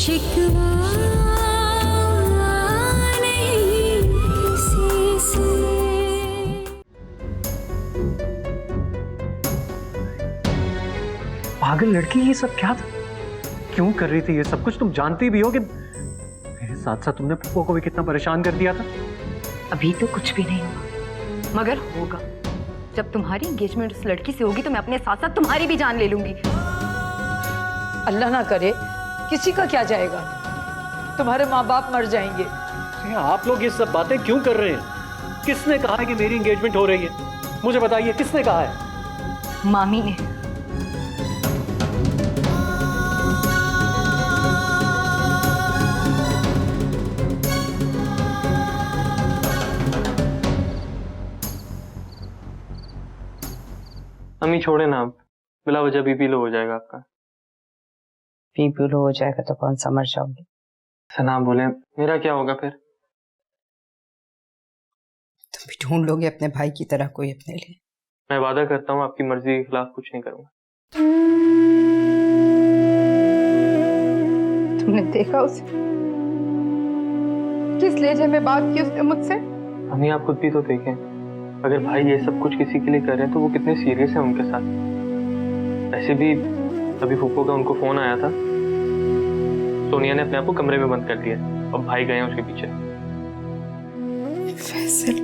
शिकवा नहीं किसी से। पागल लड़की, ये सब क्या था? क्यों कर रही थी ये सब कुछ? तुम जानती भी हो कि मेरे साथ साथ तुमने पप्पू को भी कितना परेशान कर दिया था। अभी तो कुछ भी नहीं हुआ, मगर होगा। जब तुम्हारी एंगेजमेंट उस लड़की से होगी तो मैं अपने साथ साथ तुम्हारी भी जान ले लूंगी। अल्लाह ना करे, किसी का क्या जाएगा, तुम्हारे माँ बाप मर जाएंगे। अरे आप लोग ये सब बातें क्यों कर रहे हैं? किसने कहा है कि मेरी एंगेजमेंट हो रही है? मुझे बताइए, किसने कहा है? मामी ने। अम्मी छोड़े ना, आप बिला वजह बीपी लो हो जाएगा आपका। बीपी लो हो जाएगा तो कौन सा मर जाओगे? ऐसा ना बोले, मेरा क्या होगा फिर? तुम भी ढूंढ लोगे अपने भाई की तरह कोई अपने लिए। मैं वादा करता हूँ आपकी मर्जी के खिलाफ कुछ नहीं करूंगा। तुमने देखा उसे, किस लहजे में बात की उसने मुझसे? अम्मी आप खुद भी तो देखें, अगर भाई ये सब कुछ किसी के लिए कर रहे हैं तो वो कितने सीरियस है उनके साथ। वैसे भी अभी फूफो का उनको फोन आया था, सोनिया ने अपने आप को कमरे में बंद कर दिया और भाई गए हैं उसके पीछे। फैसल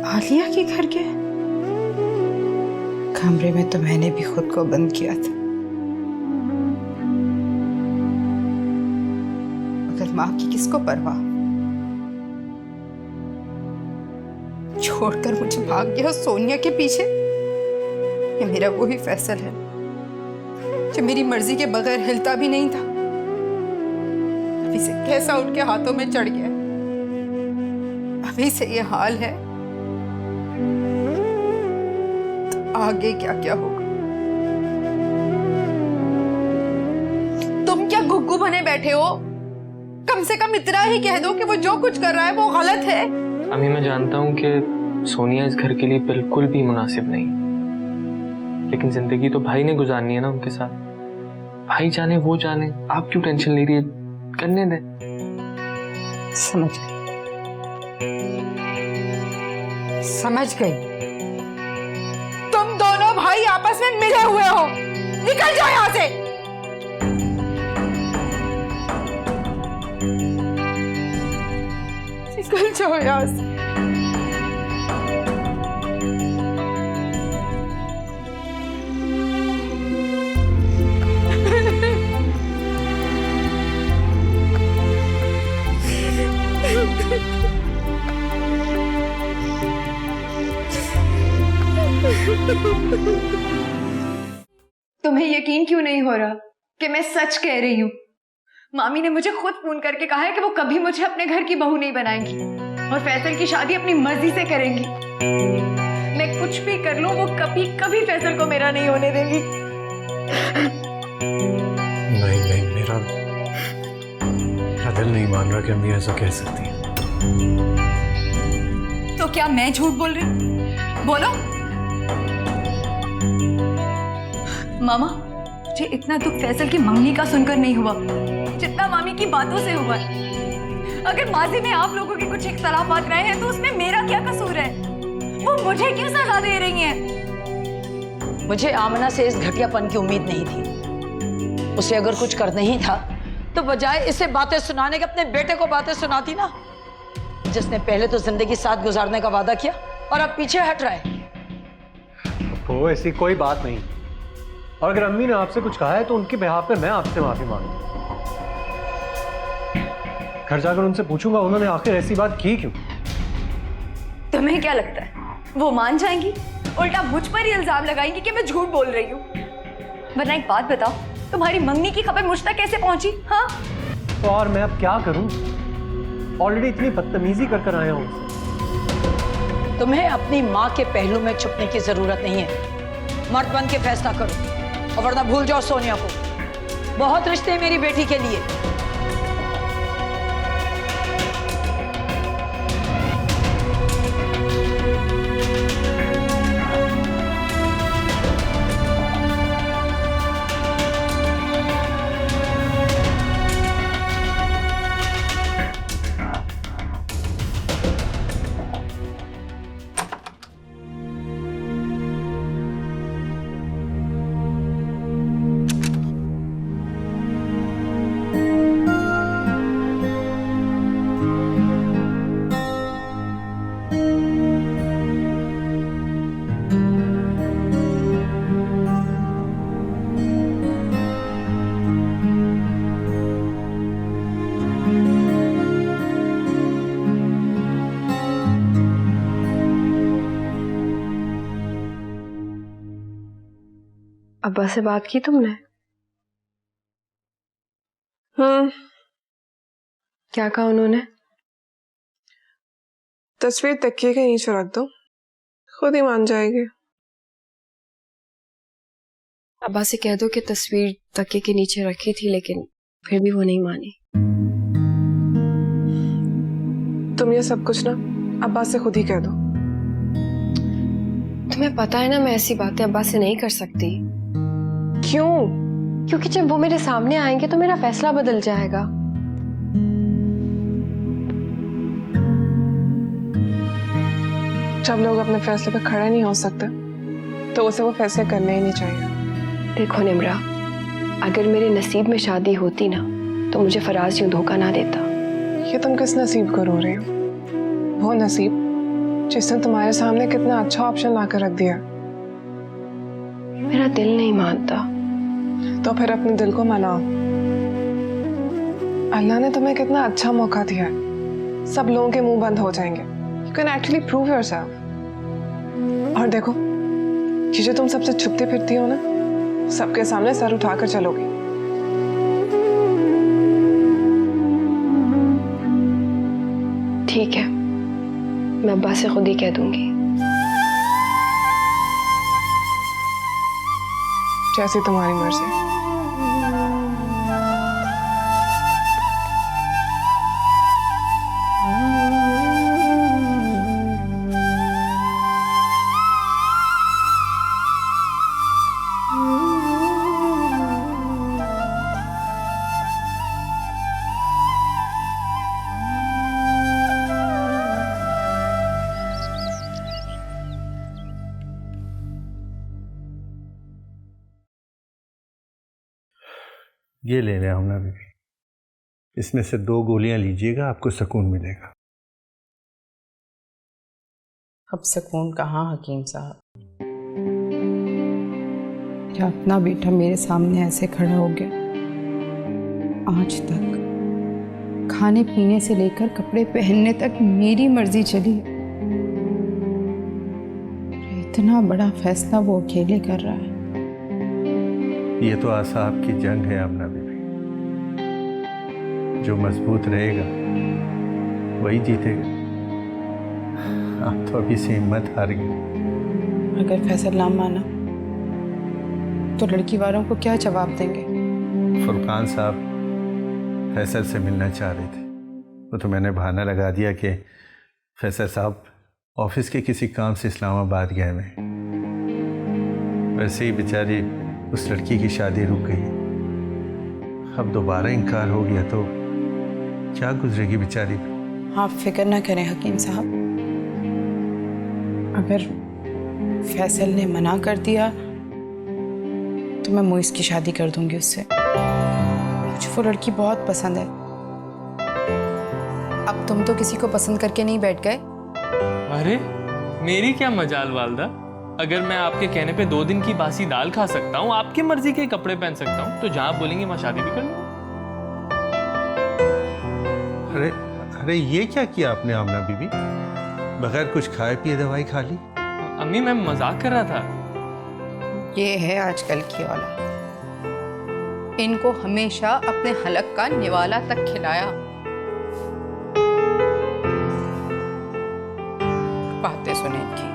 आलिया के घर के कमरे में तो मैंने भी खुद को बंद किया था, मगर माँ की किसको परवाह। छोड़कर मुझे भाग गया सोनिया के पीछे। ये मेरा वही फैसल है जो मेरी मर्जी के बगैर हिलता भी नहीं था, अभी से कैसा उठ के हाथों में चढ़ गया। अभी से ये हाल है तो आगे क्या क्या होगा। तुम क्या गुग्गू बने बैठे हो? कम से कम इतना ही कह दो कि वो जो कुछ कर रहा है वो गलत है। अम्मी मैं जानता हूँ कि सोनिया इस घर के लिए बिल्कुल भी मुनासिब नहीं, लेकिन जिंदगी तो भाई ने गुजारनी है ना उनके साथ। भाई जाने वो जाने, आप क्यों टेंशन ले रही है? करने दे। समझ गई। तुम दोनों भाई आपस में मिले हुए हो, निकल जाओ यहां से। निकल जाओ यहां से। तुम्हें यकीन क्यों नहीं हो रहा कि मैं सच कह रही हूँ? मामी ने मुझे खुद फोन करके कहा है कि वो कभी मुझे अपने घर की बहू नहीं बनाएंगी और फैसल की शादी अपनी मर्जी से करेंगी। मैं कुछ भी कर लूं, वो कभी कभी फैसल को मेरा नहीं होने देंगी। नहीं, मेरा दिल नहीं मान रहा कि अम्मी ऐसा कह सकती है। तो क्या मैं झूठ बोल रही हूँ? बोलो। मामा, मुझे इतना दुख फैसल की मंगनी का सुनकर नहीं हुआ जितना मामी की बातों से हुआ। अगर माजी में आप लोगों के कुछ इख्तलाफात रहे हैं तो उसमें मेरा क्या कसूर है? वो मुझे क्यों सजा दे रही हैं? मुझे आमना से इस घटियापन की उम्मीद नहीं थी। उसे अगर कुछ करना ही था तो बजाय इसे बातें सुनाने के अपने बेटे को बातें सुनाती ना, जिसने पहले तो जिंदगी साथ गुजारने का वादा किया और अब पीछे हट रहा है। तो ऐसी कोई बात नहीं, और अगर अम्मी ने आपसे कुछ कहा है तो उनके बिहाफ पे मैं आपसे माफी मांगूंगा। घर जाकर उनसे पूछूंगा उन्होंने आखिर ऐसी बात की क्यों। तुम्हें क्या लगता है वो मान जाएंगी? उल्टा मुझ पर ही इल्जाम लगाएंगी कि मैं झूठ बोल रही हूँ। वरना एक बात बताओ, तुम्हारी मंगनी की खबर मुझ तक कैसे पहुंची? हाँ, तो और मैं अब क्या करूं? ऑलरेडी इतनी बदतमीजी कर आया हूं उनसे। तुम्हें अपनी माँ के पहलू में छुपने की जरूरत नहीं है। मर्द बन के फैसला करो, और वरना भूल जाओ सोनिया को। बहुत रिश्ते हैं मेरी बेटी के लिए। अब्बा से बात की तुमने? क्या कहा उन्होंने? तस्वीर तकिए के नीचे रख दो, खुद ही मान जाएगी। अब्बा से कह दो कि तस्वीर तकिए के नीचे रखी थी, लेकिन फिर भी वो नहीं मानी। तुम ये सब कुछ ना अब्बा से खुद ही कह दो। तुम्हें पता है ना, मैं ऐसी बातें अब्बा से नहीं कर सकती। क्यों? क्योंकि जब वो मेरे सामने आएंगे तो मेरा फैसला बदल जाएगा। जब लोग अपने फैसले पे खड़े नहीं हो सकते तो उसे वो फैसले करने ही नहीं चाहिए। देखो निम्रा, अगर मेरे नसीब में शादी होती ना तो मुझे फराज यूं धोखा ना देता। ये तुम किस नसीब को रो रही हो? वो नसीब जिसने तुम्हारे सामने कितना अच्छा ऑप्शन लाकर रख दिया। मेरा दिल नहीं मानता। तो फिर अपने दिल को मनाओ। अल्लाह ने तुम्हें कितना अच्छा मौका दिया है। सब लोगों के मुंह बंद हो जाएंगे। You can actually prove yourself. और देखो, ये जो तुम सबसे छुपती फिरती हो ना, सबके सामने सर उठाकर चलोगी। ठीक है, मैं अब्बा से खुद ही कह दूंगी। जैसी तुम्हारी मर्जी। ये ले रहे हम ना बीबी, इसमें से 2 गोलियां लीजिएगा, आपको सुकून मिलेगा। अब सुकून कहाँ हकीम साहब? क्या अपना बेटा मेरे सामने ऐसे खड़ा हो गया। आज तक खाने पीने से लेकर कपड़े पहनने तक मेरी मर्जी चली है। इतना बड़ा फैसला वो अकेले कर रहा है। ये तो आसाब की जंग है आमना बीबी, जो मजबूत रहेगा वही जीतेगा। आप तो अभी से हिम्मत हार गई। अगर फैसल ना माना तो लड़की वालों को क्या जवाब देंगे? फुरकान साहब फैसल से मिलना चाह रहे थे, वो तो मैंने बहाना लगा दिया कि फैसल साहब ऑफिस के किसी काम से इस्लामाबाद गए हुए। वैसे ही बेचारी उस लड़की की शादी रुक गई। अब दोबारा इनकार हो गया तो क्या गुजरेगी बेचारी। आप फिक्र ना करें हकीम साहब, अगर फैसल ने मना कर दिया तो मैं मोइस की शादी कर दूंगी उससे। मुझे वो लड़की बहुत पसंद है। अब तुम तो किसी को पसंद करके नहीं बैठ गए। अरे मेरी क्या मजाल वालदा, अगर मैं आपके कहने पे 2 दिन की बासी दाल खा सकता हूँ, आपकी मर्जी के कपड़े पहन सकता हूँ, तो जहाँ आप बोलेंगे मैं शादी भी कर लूँ। अरे अरे ये क्या किया आपने आमना बीबी, बगैर कुछ खाए पिए दवाई खा ली। अम्मी मैं मजाक कर रहा था। ये है आजकल की औलाद, इनको हमेशा अपने हलक का निवाला तक खिलाया। बातें सुने इनकी।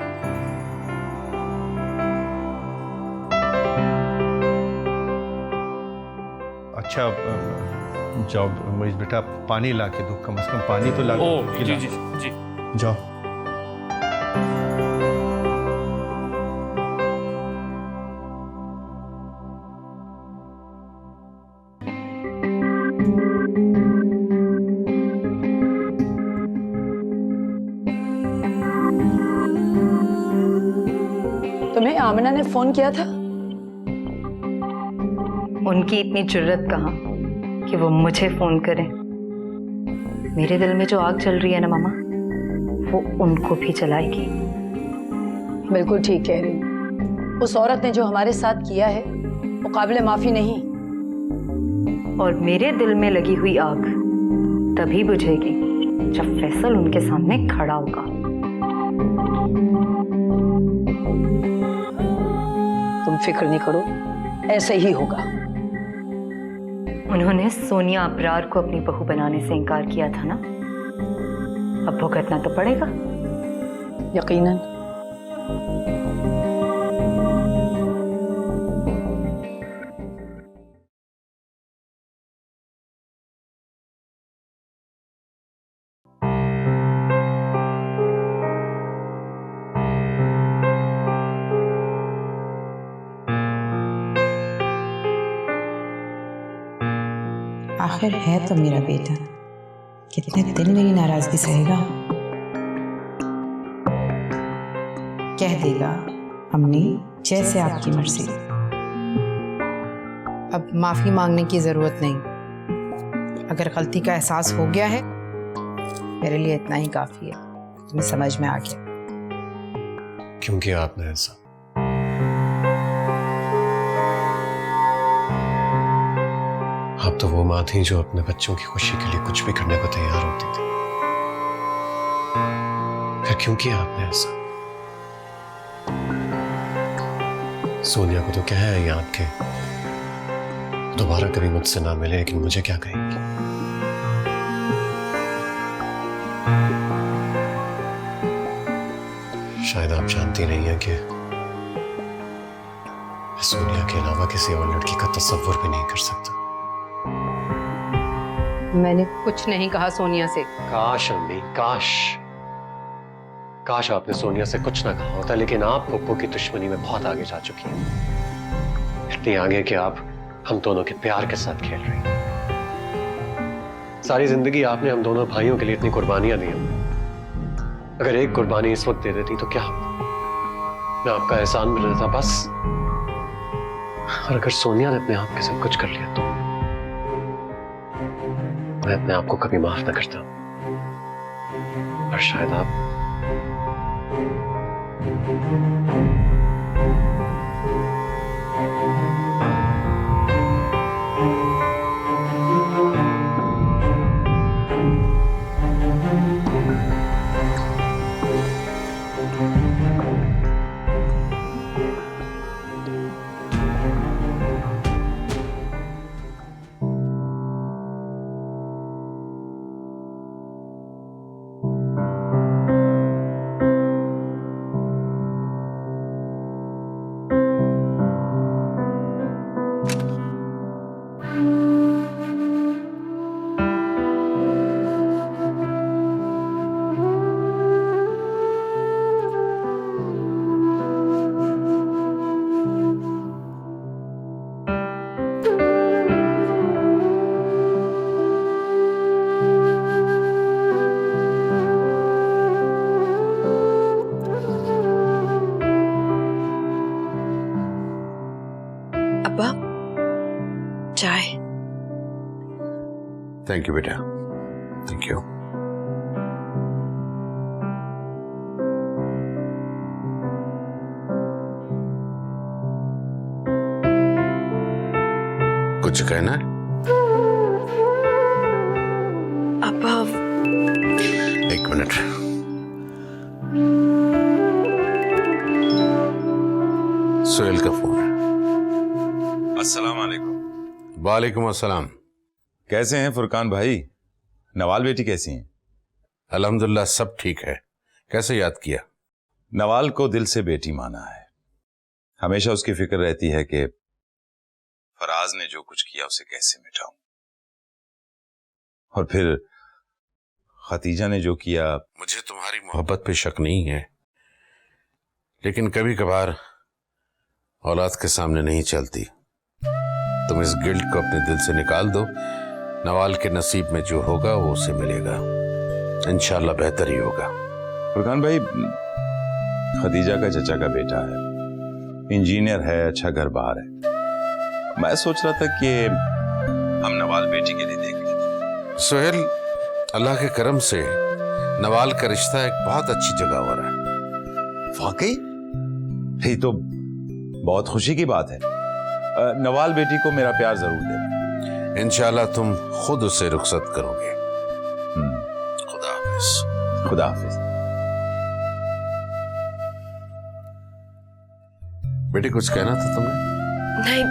अच्छा जाओ मोइस बेटा, पानी ला के दो, कम से कम पानी तो ला के जी जी जी जाओ। तुम्हें आमना ने फोन किया था? उनकी इतनी जुर्रत कहाँ कि वो मुझे फोन करें। मेरे दिल में जो आग चल रही है ना मामा, वो उनको भी जलाएगी। बिल्कुल ठीक कह रही हूँ। उस औरत ने जो हमारे साथ किया है वो काबिल माफी नहीं। और मेरे दिल में लगी हुई आग तभी बुझेगी जब फैसल उनके सामने खड़ा होगा। तुम फिक्र नहीं करो, ऐसे ही होगा। उन्होंने सोनिया अबरार को अपनी बहू बनाने से इनकार किया था ना, अब भुगतना तो पड़ेगा। यकीनन। आखिर है तो मेरा बेटा, कितने दिन मेरी नाराजगी सहेगा। कह देगा अम्मी जैसे आपकी मर्जी। अब माफी मांगने की जरूरत नहीं, अगर गलती का एहसास हो गया है मेरे लिए इतना ही काफी है। तुम्हें समझ में आ गया। क्यों किया आपने ऐसा? आप तो वो माँ थी जो अपने बच्चों की खुशी के लिए कुछ भी करने को तैयार होती थी, फिर क्यों किया आपने ऐसा? सोनिया को तो कह है आपके दोबारा कभी मुझसे ना मिले, लेकिन मुझे क्या कहेंगी? शायद आप जानती नहीं है कि सोनिया के अलावा किसी और लड़की का तस्वुर भी नहीं कर सकता। मैंने कुछ नहीं कहा सोनिया से। काश अम्मी, काश आपने सोनिया से कुछ ना कहा होता, लेकिन आप पप्पू की दुश्मनी में बहुत आगे जा चुकी हैं। इतनी आगे कि आप हम दोनों के प्यार के साथ खेल रही हैं। सारी जिंदगी आपने हम दोनों भाइयों के लिए इतनी कुर्बानियां दी हैं। अगर एक कुर्बानी इस वक्त दे देती तो क्या मैं आपका एहसान मिल रहा था बस। और अगर सोनिया ने अपने आप के साथ कुछ कर लिया तो मैं अपने आप को कभी माफ न करता, और शायद आप चाय। थैंक यू बेटा, थैंक यू। कुछ कहना है? अब्बा एक मिनट। सोहेल का फोन है। अस्सलाम वालेकुम। वालेकुम अस्सलाम। कैसे हैं फुरकान भाई? नवाल बेटी कैसी हैं? अल्हम्दुलिल्लाह सब ठीक है। कैसे याद किया? नवाल को दिल से बेटी माना है। हमेशा उसकी फिक्र रहती है कि फराज ने जो कुछ किया उसे कैसे मिटाऊं, और फिर खतीजा ने जो किया। मुझे तुम्हारी मोहब्बत पे शक नहीं है, लेकिन कभी कभार औलाद के सामने नहीं चलती। तुम इस गिल्ट को अपने दिल से निकाल दो। नवाल के नसीब में जो होगा वो उसे मिलेगा, इंशाल्लाह बेहतर ही होगा। फुरकान भाई, खतीजा का चचा का बेटा है, इंजीनियर है, अच्छा घर बार है। मैं सोच रहा था कि हम नवाल बेटी के लिए देख लेते। सोहेल, अल्लाह के करम से नवाल का रिश्ता एक बहुत अच्छी जगह हो रहा है। वाकई? यही तो बहुत खुशी की बात है। नवाल बेटी को मेरा प्यार जरूर देना। इंशाल्लाह तुम खुद उसे रुखसत करोगे। खुदा हाफिज। खुदा हाफिज। बेटी कुछ कहना था तुमने? नहीं,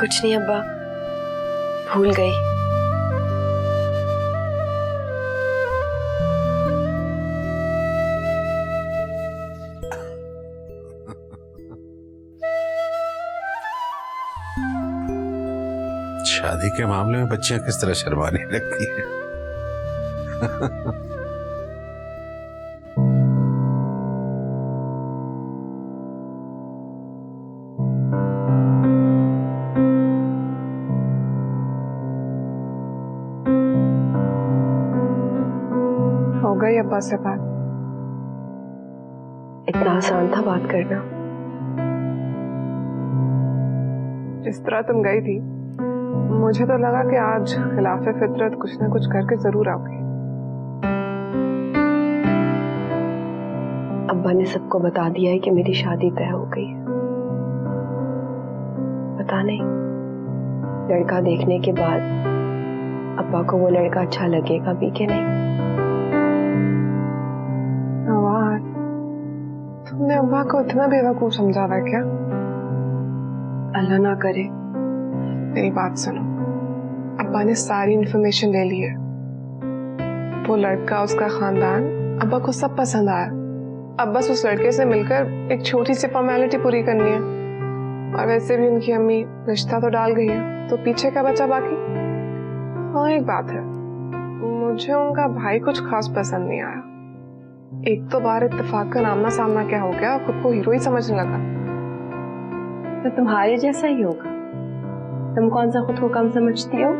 कुछ नहीं अब्बा, भूल गई। शादी के मामले में बच्चियां किस तरह शर्माने लगती हैं। हो गई अब्बा से बात? इतना आसान था बात करना? जिस तरह तुम गई थी मुझे तो लगा कि आज खिलाफे फितरत कुछ ना कुछ करके जरूर आओगी। अब्बा ने सबको बता दिया है कि मेरी शादी तय हो गई है। पता नहीं लड़का देखने के बाद अब्बा को वो लड़का अच्छा लगेगा भी कि नहीं। नवाज, तुमने अब्बा को इतना बेवकूफ समझा हुआ है क्या? अल्लाह ना करे। मेरी बात सुनो, अब्बा ने सारी इन्फॉर्मेशन ले ली है। वो लड़का, उसका खानदान, अब्बा को सब पसंद आया। अब बस उस लड़के से मिलकर एक छोटी सी फॉर्मेलिटी पूरी करनी है। और वैसे भी उनकी अम्मी रिश्ता तो डाल गई है, तो पीछे क्या बचा बाकी? हाँ एक बात है, मुझे उनका भाई कुछ खास पसंद नहीं आया। एक तो बार इत्तेफाक का आमना सामना क्या हो गया, खुद को हीरो ही समझने लगा। तो तुम्हारे जैसा ही होगा। तुम कौन सा खुद को कम समझती हो?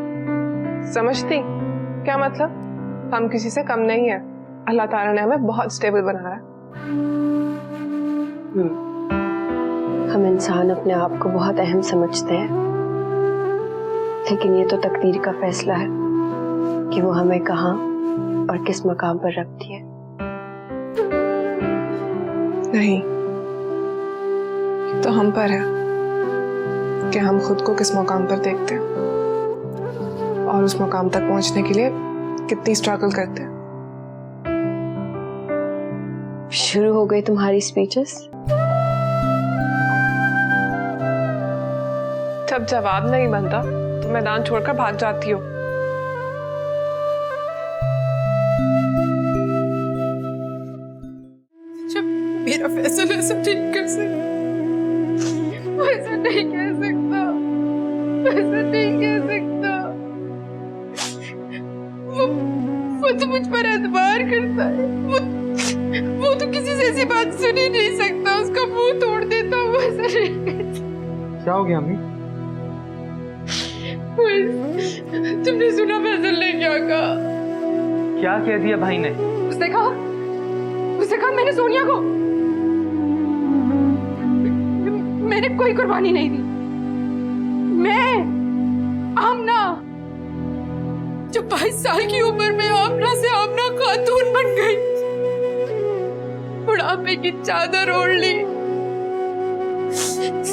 समझती? क्या मतलब? हम किसी से कम नहीं है। अल्लाह ताला ने हमें बहुत स्टेबल बनाया है। हम इंसान अपने आप को बहुत अहम समझते हैं, लेकिन ये तो तकदीर का फैसला है कि वो हमें कहाँ और किस मकाम पर रखती है। नहीं, ये तो हम पर है कि हम खुद को किस मुकाम पर देखते हैं और उस मुकाम तक पहुंचने के लिए कितनी स्ट्रगल करते हैं। शुरू हो गई तुम्हारी स्पीचेस। जब जवाब नहीं बनता तो मैदान छोड़कर भाग जाती हो। जब मेरा फैसला ऐसा नहीं कर सकता, ऐसा नहीं कह सकता, ऐसा नहीं कह सकता। वो तो मुझ पर एतबार करता है। वो तो किसी से ऐसी बात सुन ही नहीं सकता, उसका मुंह तोड़ देता। वो ऐसा नहीं करता। क्या हो गया अम्मी? तुमने सुना फैसल ने क्या कहा? क्या कह दिया भाई ने? उसने कहा मैंने सोनिया को, मैंने कोई कुर्बानी नहीं दी। मैं आमना, जो 22 साल की उम्र में आमना से आमना खातून बन गई, बुढ़ापे की चादर ओढ़ ली,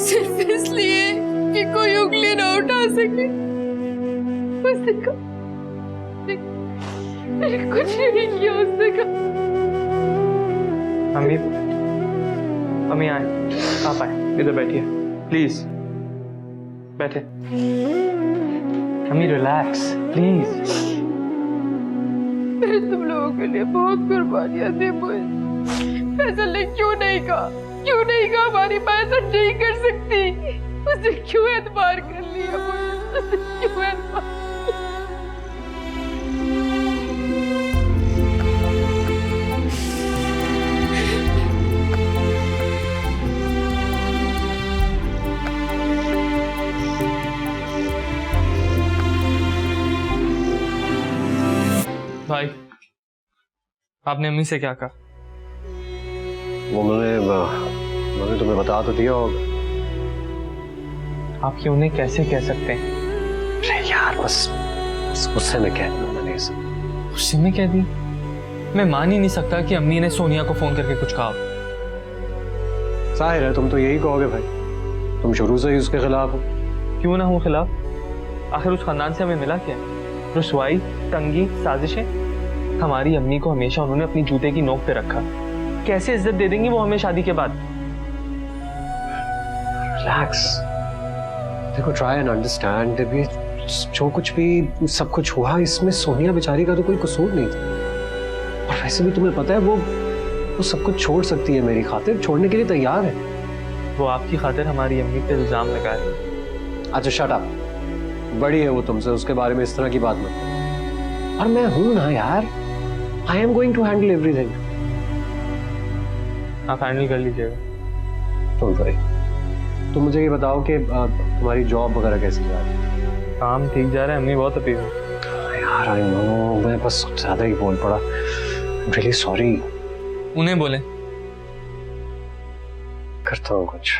सिर्फ इसलिए कि कोई उंगली ना उठा सके। उसने कहा मैंने कुछ नहीं किया। उसने कहा अम्मी आए, आप आए, इधर बैठिए प्लीज, बैठे। अम्मी रिलैक्स प्लीज। मैंने तुम लोगों के लिए बहुत कुर्बानियां दी। फैसल ने क्यों नहीं कहा हमारी माँ ऐसा नहीं कर सकती? उसने क्यों एतबार कर लिया? उसने क्यों एतबार? भाई, आपने अम्मी से क्या कहा? वो मैंने तुम्हें बता तो दिया होगा। आप ये उन्हें कैसे कह सकते हैं? अरे यार बस गुस्से में कह दिया मैंने। गुस्से में कह दी? मैं मान ही नहीं सकता कि अम्मी ने सोनिया को फोन करके कुछ कहा। जाहिर है तुम तो यही कहोगे भाई, तुम शुरू से ही उसके खिलाफ हो। क्यों ना हो खिलाफ? आखिर उस खानदान से हमें मिला क्या? रुसवाई, तंगी, साजिशें। हमारी अम्मी को हमेशा उन्होंने अपनी जूते की नोक पे रखा। कैसे इज्जत दे देंगी वो हमें शादी के बाद? रिलैक्स, देखो ट्राई एंड अंडरस्टैंड, ये जो कुछ भी सब कुछ हुआ इसमें सोनिया बेचारी का तो कोई कसूर नहीं था। और वैसे भी तुम्हें पता है वो सब कुछ छोड़ सकती है मेरी खातिर, छोड़ने के लिए तैयार है। वो आपकी खातिर हमारी अम्मी पे इल्जाम लगा रही है। अच्छा शट अप, बड़ी है वो तुमसे, उसके बारे में इस तरह की बात मत करो। और मैं हूं ना यार, I am going to handle everything. आप हैंडल कर लीजिएगा। Don't worry. तुम मुझे ये बताओ कि तुम्हारी जॉब वगैरह कैसी जा रही है? काम ठीक जा रहा है, अम्मी बहुत अपील है। यार आई नो, मैं बस ज्यादा ही बोल पड़ा, रियली सॉरी। उन्हें बोले करता हूँ कुछ।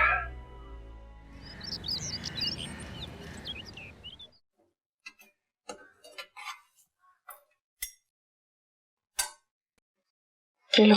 लो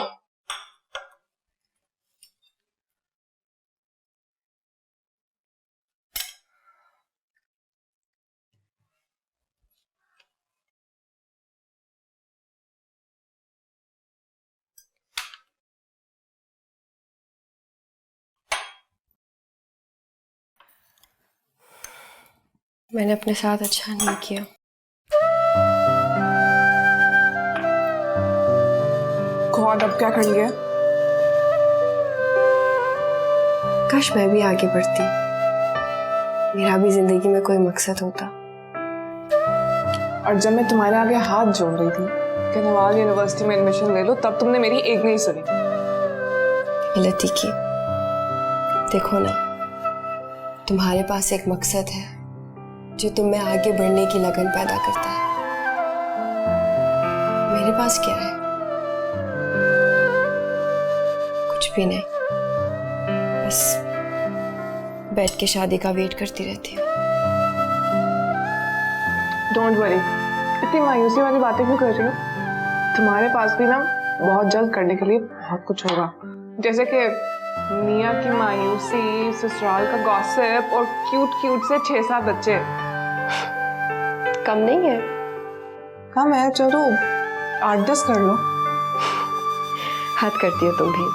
मैंने अपने साथ अच्छा नहीं किया। गॉड, अब क्या कर लिया? काश मैं भी आगे बढ़ती, मेरा भी जिंदगी में कोई मकसद होता। और जब मैं तुम्हारे आगे हाथ जोड़ रही थी कि नवाज यूनिवर्सिटी में एडमिशन ले लो, तब तुमने मेरी एक नहीं सुनी। गलती की। देखो ना, तुम्हारे पास एक मकसद है जो तुम में आगे बढ़ने की लगन पैदा करता है। मेरे पास क्या है? कुछ भी नहीं, बस बैठ के शादी का वेट करती रहती हूँ। डोंट वरी, इतनी मायूसी वाली बातें क्यों कर रही हो? तुम्हारे पास भी ना बहुत जल्द करने के लिए बहुत कुछ होगा, जैसे कि मियाँ की मायूसी, ससुराल का गॉसिप और क्यूट से 6-7 बच्चे। कम नहीं है? कम है, चलो 8-10 कर लो। हद करती हो तुम भी।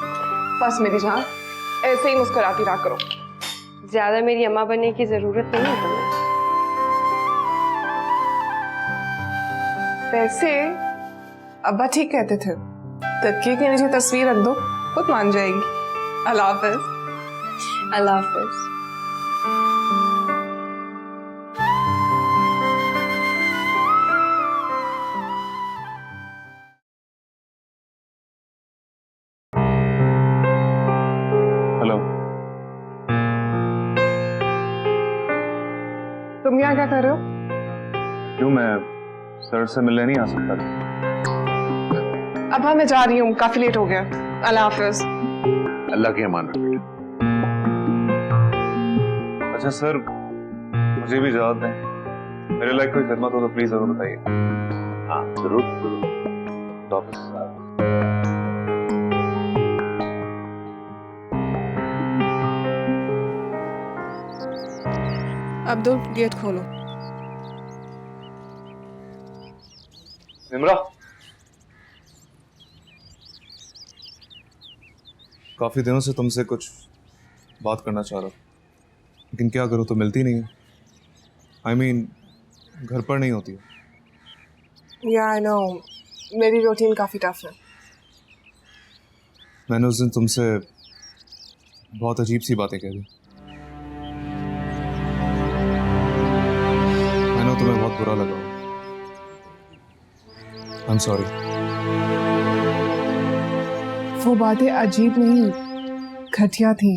बस मेरी जान, ऐसे ही मुस्कुराती रहा करो। ज्यादा मेरी अम्मा बनने की जरूरत नहीं है तुम्हें। वैसे अब्बा ठीक कहते थे, तकिए के नीचे तस्वीर रख दो, खुद मान जाएगी। अल्लाह हाफिज। अल्लाह हाफिज। हेलो, तुम यहाँ क्या कर रहे हो? क्यों, मैं सर से मिलने नहीं आ सकता? अब मैं जा रही हूँ, काफी लेट हो गया। अल्लाह हाफिज। अल्लाह की अमान रखो। अच्छा सर, मुझे भी इजाजत दें। मेरे लायक कोई खिदमत हो तो प्लीज जरूर बताइए। हाँ जरूर। अब्दुल, गेट खोलो। निमरा, काफी दिनों से तुमसे कुछ बात करना चाह रहा हूँ, लेकिन क्या करूँ, तो मिलती नहीं है। I mean, घर पर नहीं होती है। या आई नो, मेरी रूटीन काफी टफ है। मैंने उस दिन तुमसे बहुत अजीब सी बातें कह दी। मैंने तुम्हें बहुत बुरा लगा। I am sorry. वो बातें अजीब नहीं, घटिया थी।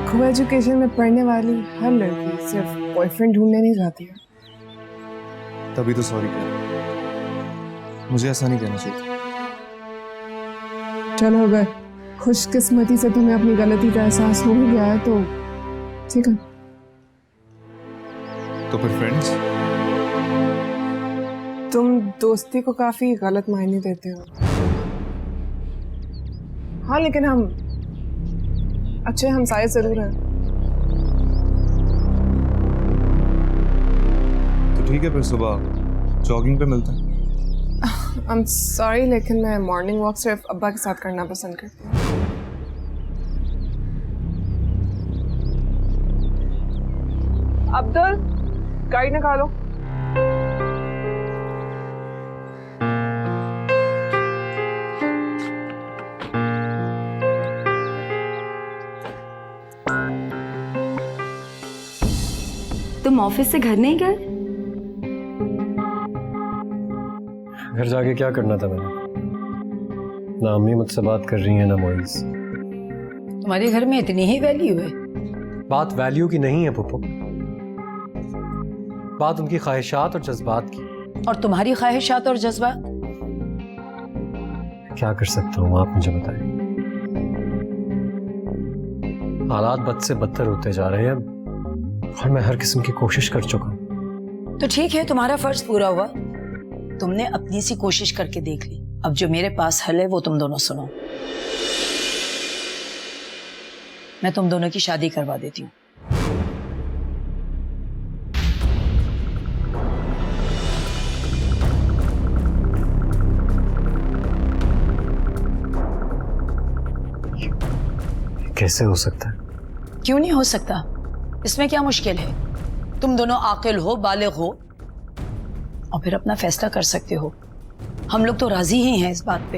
को एजुकेशन में पढ़ने वाली हर लड़की सिर्फ बॉयफ्रेंड ढूंढने नहीं जाती है। तभी तो सॉरी कह, मुझे ऐसा नहीं कहना चाहिए। चलो, अगर खुशकिस्मती से तुम्हें अपनी गलती का एहसास हो गया है तो ठीक है। तो फिर फ्रेंड्स? तुम दोस्ती को काफी गलत मायने देते हो। हाँ, लेकिन हम अच्छे हमसाये जरूर हैं। तो ठीक है, फिर सुबह जॉगिंग पे मिलते हैं। आई एम सॉरी, लेकिन मैं मॉर्निंग वॉक सिर्फ अब्बा के साथ करना पसंद करती हूँ। गाइड निकालो। तुम ऑफिस से घर नहीं गए? घर जाके क्या करना था मैंने? ना अम्मी मुझसे बात कर रही है ना मोइज। तुम्हारे घर में इतनी ही वैल्यू है? बात वैल्यू की नहीं है पुप्पो, बात उनकी ख्वाहिशात और जज्बात की। और तुम्हारी ख्वाहिशात और जज्बात? क्या कर सकता हूँ, आप मुझे बताएं। हालात बद से बदतर होते जा रहे हैं और मैं हर किस्म की कोशिश कर चुका हूँ। तो ठीक है, तुम्हारा फर्ज पूरा हुआ। तुमने अपनी सी कोशिश करके देख ली। अब जो मेरे पास हल है वो तुम दोनों सुनो। मैं तुम दोनों की शादी करवा देती हूँ। कैसे हो सकता है? क्यों नहीं हो सकता? इसमें क्या मुश्किल है? तुम दोनों आकिल हो, बालिग हो और फिर अपना फैसला कर सकते हो। हम लोग तो राजी ही हैं इस बात पे।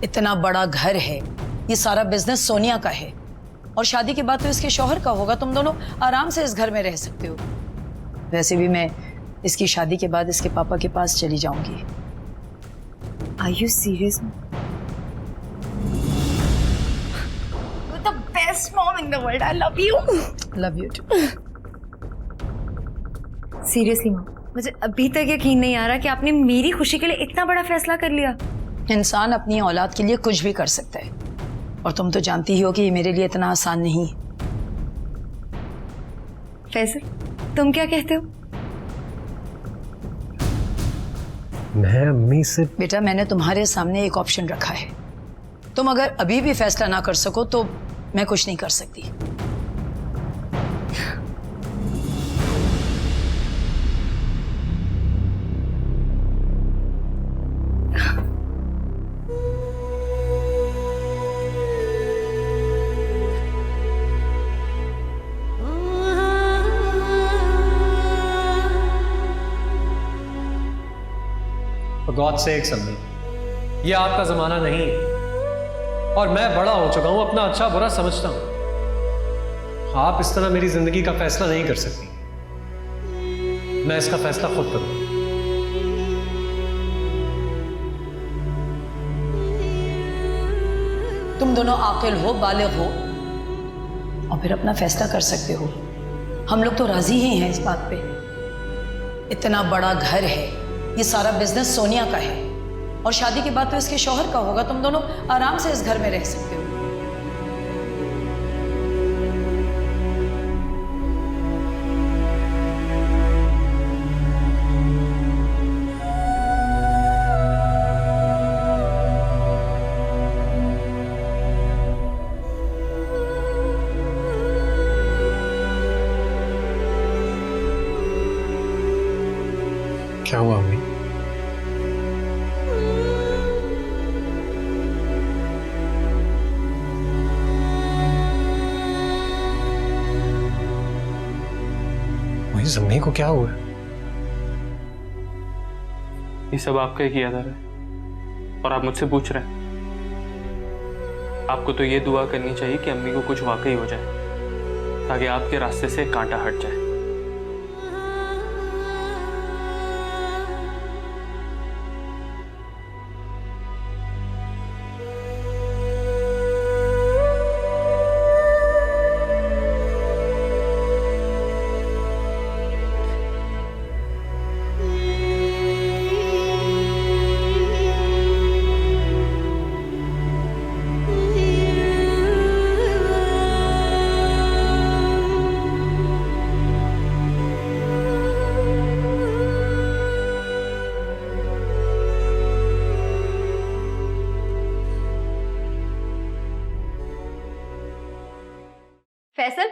इतना बड़ा घर है, ये सारा बिजनेस सोनिया का है और शादी के बाद तो इसके शौहर का होगा। तुम दोनों आराम से इस घर में रह सकते हो। वैसे भी मैं इसकी शादी के बाद इसके पापा के पास चली जाऊंगी। Are you serious? You're the best mom in the world. I love you. Love you too. Seriously mom, मुझे अभी तक यकीन नहीं आ रहा कि आपने मेरी खुशी के लिए इतना बड़ा फैसला कर लिया। इंसान अपनी औलाद के लिए कुछ भी कर सकता है और तुम तो जानती ही हो कि ये मेरे लिए इतना आसान नहीं है। फैसल, तुम क्या कहते हो? मैं अम्मी से बेटा, मैंने तुम्हारे सामने एक ऑप्शन रखा है। तुम अगर अभी भी फैसला ना कर सको तो मैं कुछ नहीं कर सकती। गॉड से एक सम्मी, ये आपका जमाना नहीं है और मैं बड़ा हो चुका हूं, अपना अच्छा बुरा समझता हूं। आप इस तरह मेरी जिंदगी का फैसला नहीं कर सकती। मैं इसका फैसला खुद करूंगा। तुम दोनों आकिल हो, बालिग हो और फिर अपना फैसला कर सकते हो। हम लोग तो राजी ही हैं इस बात पे। इतना बड़ा घर है, ये सारा बिजनेस सोनिया का है और शादी के बाद तो इसके शौहर का होगा। तुम दोनों आराम से इस घर में रह सकते हो। क्या हुआ अम्मी? अम्मी को क्या हुआ? ये सब आपका ही किया था और आप मुझसे पूछ रहे हैं। आपको तो ये दुआ करनी चाहिए कि अम्मी को कुछ वाकई हो जाए ताकि आपके रास्ते से कांटा हट जाए। फैसल,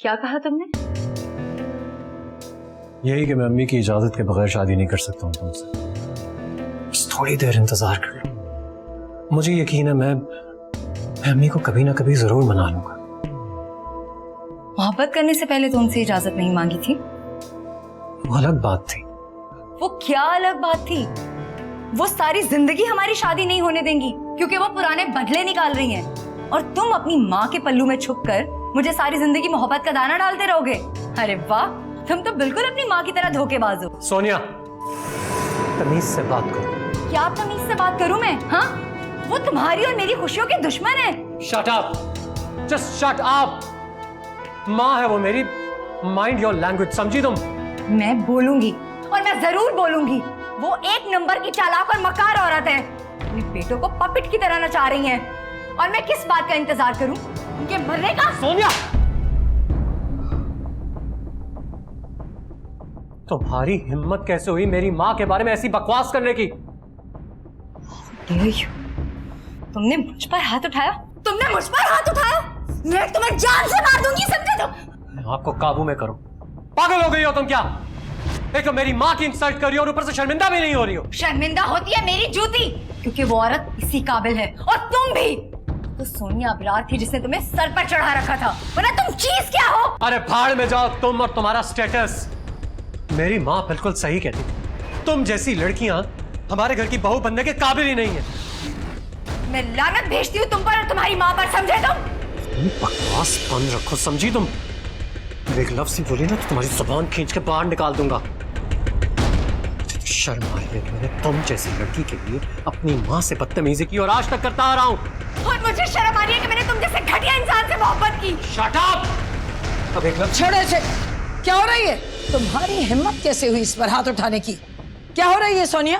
क्या कहा तुमने? यही कि मैं अम्मी की इजाजत के बगैर शादी नहीं कर सकता हूं तुमसे। बस थोड़ी देर इंतजार कर लो। मुझे यकीन है मैं मैं अम्मी को कभी ना कभी जरूर मना लूंगा। मोहब्बत करने से पहले तो उनसे इजाजत नहीं मांगी थी? वो अलग बात थी। वो क्या अलग बात थी? वो सारी जिंदगी हमारी शादी नहीं होने देंगी क्योंकि वो पुराने बदले निकाल रही हैं। और तुम अपनी माँ के पल्लू में छुपकर मुझे सारी जिंदगी मोहब्बत का दाना डालते रहोगे। अरे वाह, तुम तो बिल्कुल अपनी माँ की तरह धोखेबाज हो। सोनिया, तमीज से बात करो। क्या तमीज से बात करूं मैं? हाँ, वो तुम्हारी और मेरी खुशियों के दुश्मन है। Shut up, just shut up. माँ है वो मेरी। माइंड योर लैंग्वेज, समझी तुम? मैं बोलूंगी और मैं जरूर बोलूंगी। वो एक नंबर की चालाक और मकार औरत है। अपने बेटों को पपेट की तरह नचा रही हैं। और मैं किस बात का इंतजार करूं? उनके मरने का? सोनिया, तुम्हारी हिम्मत कैसे हुई मेरी माँ के बारे में ऐसी बकवास करने की? तुमने मुझ पर हाथ उठाया? तुमने मुझ पर हाथ उठाया? मैं तुम्हें जान से मार दूंगी, समझे तुम? आपको काबू में करो। पागल हो गई हो तुम क्या? एक तो मेरी माँ की इंसल्ट कर रही हो और ऊपर से शर्मिंदा भी नहीं हो रही हो। शर्मिंदा होती है मेरी जूती, क्योंकि वो औरत इसी काबिल है। और तुम भी तो सोनिया अबरार थी जिसने तुम्हें सर पर चढ़ा रखा था, वरना तुम चीज क्या हो? अरे भाड़ में जाओ तुम और तुम्हारा स्टेटस। मेरी माँ बिल्कुल सही कहती थी। तुम जैसी लड़कियां हमारे घर की बहू बनने के काबिल ही नहीं है। मैं लानत भेजती हूँ तुम पर और तुम्हारी माँ पर, समझे तुम? बकवास बंद रखो, समझी तुम? एक लफ्ज़ ही बोली ना तो तुम्हारी जुबान खींच के बाहर निकाल दूंगा। शर्म आ रही है कि मैंने तुम जैसी लड़की के लिए अपनी माँ से बदतमीजी की और आज तक करता आ रहा हूँ। और मुझे शर्म आ रही है कि मैंने तुम जैसे घटिया इंसान से मोहब्बत की। Shut up! अब एक लफ्ज़ छोड़ो इसे। क्या हो रही है? तुम्हारी हिम्मत कैसे हुई इस पर हाथ उठाने की? क्या हो रही है सोनिया?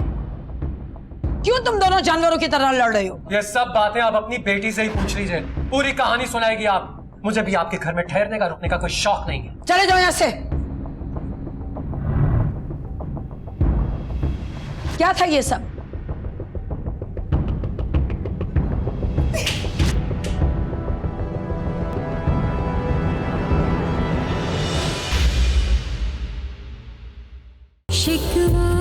क्यों तुम दोनों जानवरों की तरह लड़ रहे हो? ये सब बातें आप अपनी बेटी से ही पूछ लीजिए। पूरी कहानी सुनाएगी आप। मुझे भी आपके घर में ठहरने का, रुकने का कोई शौक नहीं है। चले जाओ यहाँ से। क्या था ये सब? शिकवा